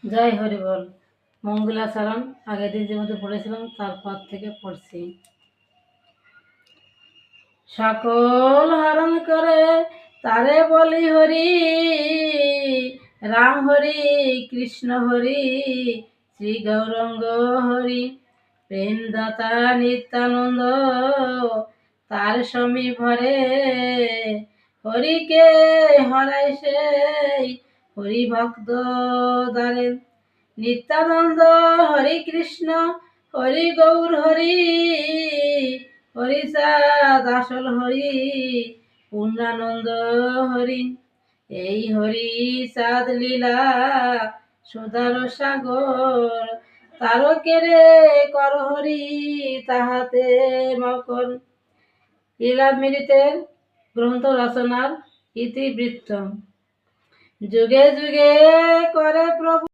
জয় হরি বল। মঙ্গলাচরণ আগের দিন যে মধ্যে পড়েছিলাম তারপর থেকে পড়ছি। সকল হরণ করে তারে বলি হরি, রাম হরি কৃষ্ণ হরি শ্রী গৌরঙ্গ হরি। প্রেমদাতা নিত্যানন্দ তার সমী ভরে, হরিকে হরাই সেই হরি ভক্ত দ্বারে। নিত্যানন্দ হরি কৃষ্ণ হরি গৌর হরি, হরিচাঁদ আসল হরি পূর্ণানন্দ হরি। এই হরি চাঁদ লীলা সুদার সাগর, তারকেরে কর হরি তাহাতে মকর। লীলামৃতের গ্রন্থ রচনার ইতিবৃত্ত। যুগে যুগে করে প্রভু